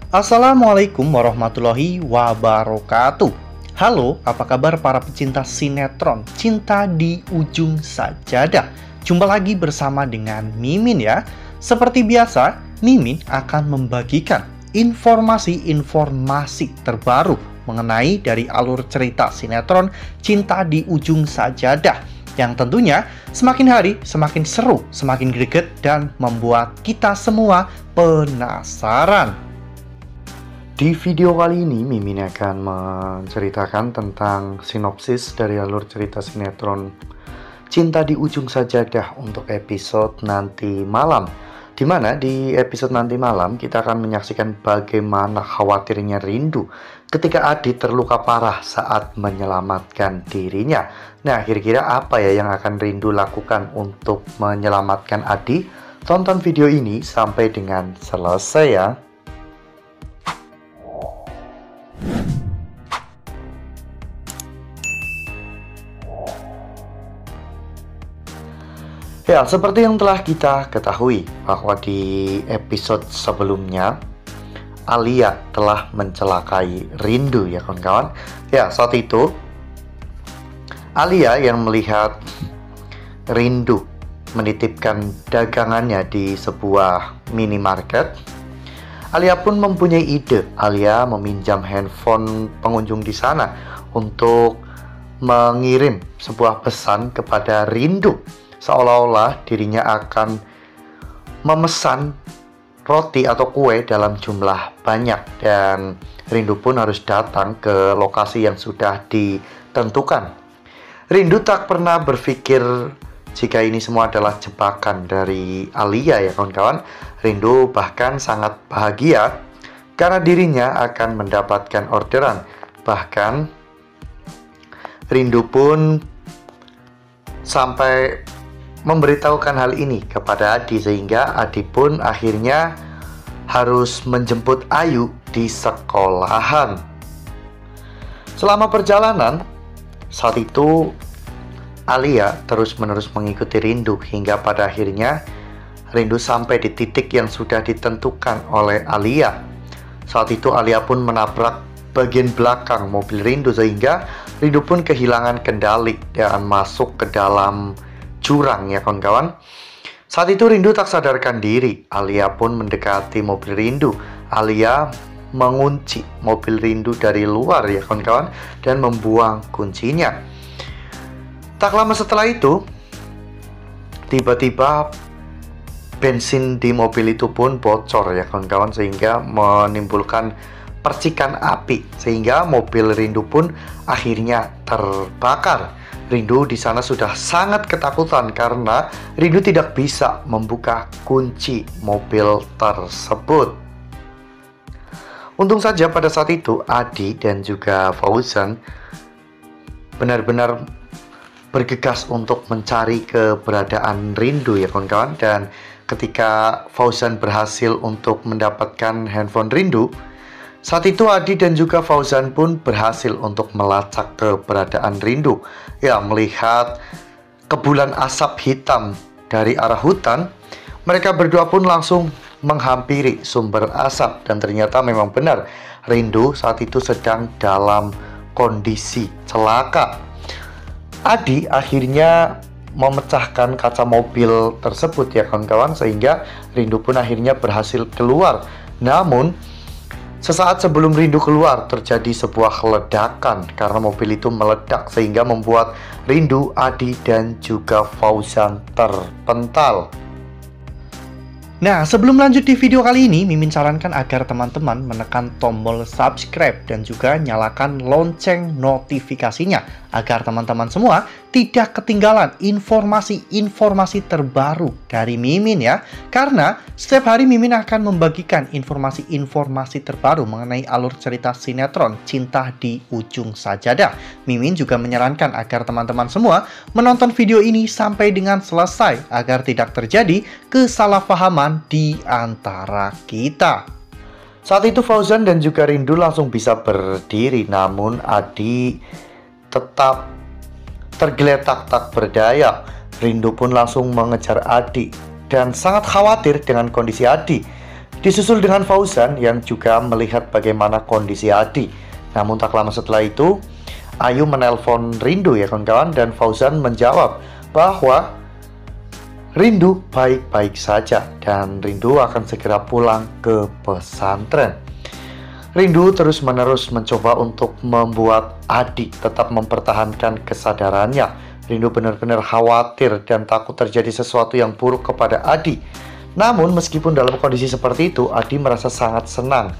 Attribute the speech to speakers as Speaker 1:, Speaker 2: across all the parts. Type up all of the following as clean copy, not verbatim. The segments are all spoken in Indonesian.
Speaker 1: Assalamualaikum warahmatullahi wabarakatuh. Halo, apa kabar para pecinta sinetron Cinta di Ujung Sajadah? Jumpa lagi bersama dengan Mimin ya. Seperti biasa, Mimin akan membagikan informasi-informasi terbaru mengenai dari alur cerita sinetron Cinta di Ujung Sajadah, yang tentunya semakin hari semakin seru, semakin greget, dan membuat kita semua penasaran. Di video kali ini, Mimin akan menceritakan tentang sinopsis dari alur cerita sinetron Cinta di Ujung Sajadah untuk episode nanti malam. Dimana di episode nanti malam kita akan menyaksikan bagaimana khawatirnya Rindu ketika Adi terluka parah saat menyelamatkan dirinya. Nah, kira-kira apa ya yang akan Rindu lakukan untuk menyelamatkan Adi? Tonton video ini sampai dengan selesai ya. Ya, seperti yang telah kita ketahui bahwa di episode sebelumnya Alia telah mencelakai Rindu ya kawan-kawan. Ya, saat itu Alia yang melihat Rindu menitipkan dagangannya di sebuah minimarket. Alia pun mempunyai ide. Alia meminjam handphone pengunjung di sana untuk mengirim sebuah pesan kepada Rindu, seolah-olah dirinya akan memesan roti atau kue dalam jumlah banyak, dan Rindu pun harus datang ke lokasi yang sudah ditentukan. Rindu tak pernah berpikir jika ini semua adalah jebakan dari Alia ya kawan-kawan. Rindu bahkan sangat bahagia karena dirinya akan mendapatkan orderan. Bahkan Rindu pun sampai memberitahukan hal ini kepada Adi, sehingga Adi pun akhirnya harus menjemput Ayu di sekolahan. Selama perjalanan, saat itu Alia terus-menerus mengikuti Rindu hingga pada akhirnya Rindu sampai di titik yang sudah ditentukan oleh Alia. Saat itu Alia pun menabrak bagian belakang mobil Rindu sehingga Rindu pun kehilangan kendali dan masuk ke dalam jurang ya kawan-kawan. Saat itu Rindu tak sadarkan diri. Alia pun mendekati mobil Rindu. Alia mengunci mobil Rindu dari luar ya kawan-kawan dan membuang kuncinya. Tak lama setelah itu, tiba-tiba bensin di mobil itu pun bocor ya kawan-kawan, sehingga menimbulkan percikan api sehingga mobil Rindu pun akhirnya terbakar. Rindu di sana sudah sangat ketakutan karena Rindu tidak bisa membuka kunci mobil tersebut. Untung saja pada saat itu Adi dan juga Fauzan benar-benar bergegas untuk mencari keberadaan Rindu ya kawan-kawan. Dan ketika Fauzan berhasil untuk mendapatkan handphone Rindu, saat itu Adi dan juga Fauzan pun berhasil untuk melacak keberadaan Rindu. Ya, melihat kepulan asap hitam dari arah hutan, mereka berdua pun langsung menghampiri sumber asap. Dan ternyata memang benar, Rindu saat itu sedang dalam kondisi celaka. Adi akhirnya memecahkan kaca mobil tersebut ya kawan-kawan, sehingga Rindu pun akhirnya berhasil keluar. Namun sesaat sebelum Rindu keluar terjadi sebuah ledakan karena mobil itu meledak sehingga membuat Rindu, Adi dan juga Fauzan terpental. Nah, sebelum lanjut di video kali ini, Mimin sarankan agar teman-teman menekan tombol subscribe dan juga nyalakan lonceng notifikasinya agar teman-teman semua tidak ketinggalan informasi-informasi terbaru dari Mimin ya. Karena setiap hari Mimin akan membagikan informasi-informasi terbaru mengenai alur cerita sinetron Cinta di Ujung Sajadah. Mimin juga menyarankan agar teman-teman semua menonton video ini sampai dengan selesai agar tidak terjadi kesalahpahaman di antara kita. Saat itu Fauzan dan juga Rindu langsung bisa berdiri, namun Adi tetap tergeletak tak berdaya. Rindu pun langsung mengejar Adi dan sangat khawatir dengan kondisi Adi. Disusul dengan Fauzan yang juga melihat bagaimana kondisi Adi. Namun tak lama setelah itu, Ayu menelpon Rindu ya kawan-kawan, dan Fauzan menjawab bahwa Rindu baik-baik saja dan Rindu akan segera pulang ke pesantren. Rindu terus-menerus mencoba untuk membuat Adi tetap mempertahankan kesadarannya. Rindu benar-benar khawatir dan takut terjadi sesuatu yang buruk kepada Adi. Namun meskipun dalam kondisi seperti itu, Adi merasa sangat senang.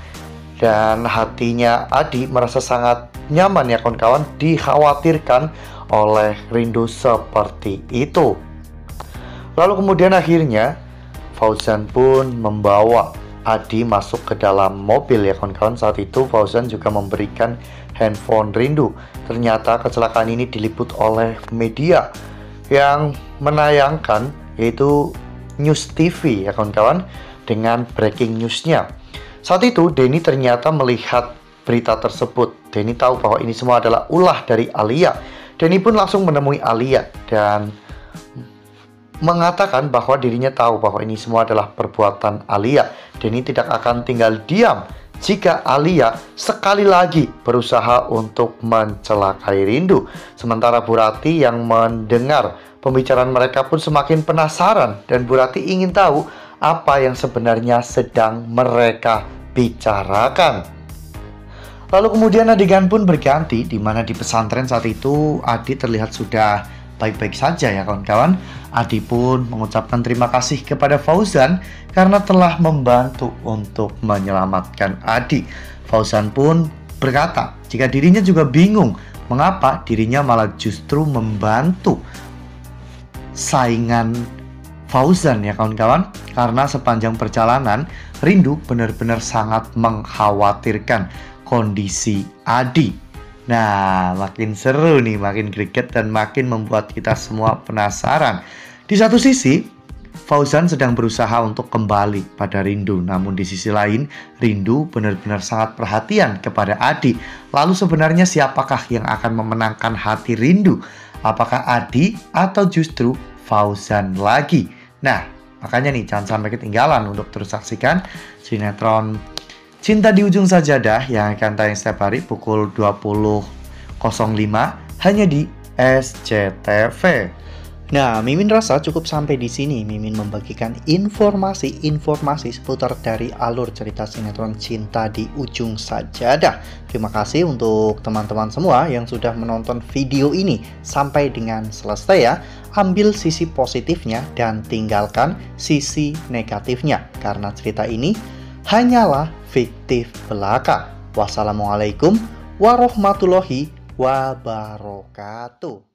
Speaker 1: Dan hatinya Adi merasa sangat nyaman ya kawan-kawan, dikhawatirkan oleh Rindu seperti itu. Lalu kemudian akhirnya Fauzan pun membawa Adi masuk ke dalam mobil ya kawan-kawan. Saat itu Fauzan juga memberikan handphone Rindu. Ternyata kecelakaan ini diliput oleh media yang menayangkan, yaitu News TV ya kawan-kawan, dengan breaking newsnya. Saat itu Denny ternyata melihat berita tersebut. Denny tahu bahwa ini semua adalah ulah dari Alia. Denny pun langsung menemui Alia dan mengatakan bahwa dirinya tahu bahwa ini semua adalah perbuatan Alia. Denny tidak akan tinggal diam jika Alia sekali lagi berusaha untuk mencelakai Rindu. Sementara Bu Rati yang mendengar pembicaraan mereka pun semakin penasaran, dan Bu Rati ingin tahu apa yang sebenarnya sedang mereka bicarakan. Lalu kemudian adegan pun berganti, di mana di pesantren saat itu Adi terlihat sudah baik-baik saja ya kawan-kawan. Adi pun mengucapkan terima kasih kepada Fauzan karena telah membantu untuk menyelamatkan Adi. Fauzan pun berkata jika dirinya juga bingung mengapa dirinya malah justru membantu saingan Fauzan ya kawan-kawan, karena sepanjang perjalanan Rindu benar-benar sangat mengkhawatirkan kondisi Adi. Nah, makin seru nih, makin greget dan makin membuat kita semua penasaran. Di satu sisi Fauzan sedang berusaha untuk kembali pada Rindu, namun di sisi lain Rindu benar-benar sangat perhatian kepada Adi. Lalu sebenarnya siapakah yang akan memenangkan hati Rindu? Apakah Adi atau justru Fauzan lagi? Nah, makanya nih jangan sampai ketinggalan untuk terus saksikan sinetron Cinta di Ujung Sajadah yang akan tayang setiap hari pukul 20.05 hanya di SCTV. Nah, Mimin rasa cukup sampai di sini. Mimin membagikan informasi-informasi seputar dari alur cerita sinetron Cinta di Ujung Sajadah. Terima kasih untuk teman-teman semua yang sudah menonton video ini sampai dengan selesai ya. Ambil sisi positifnya dan tinggalkan sisi negatifnya, karena cerita ini hanyalah fiktif belaka. Wassalamualaikum warahmatullahi wabarakatuh.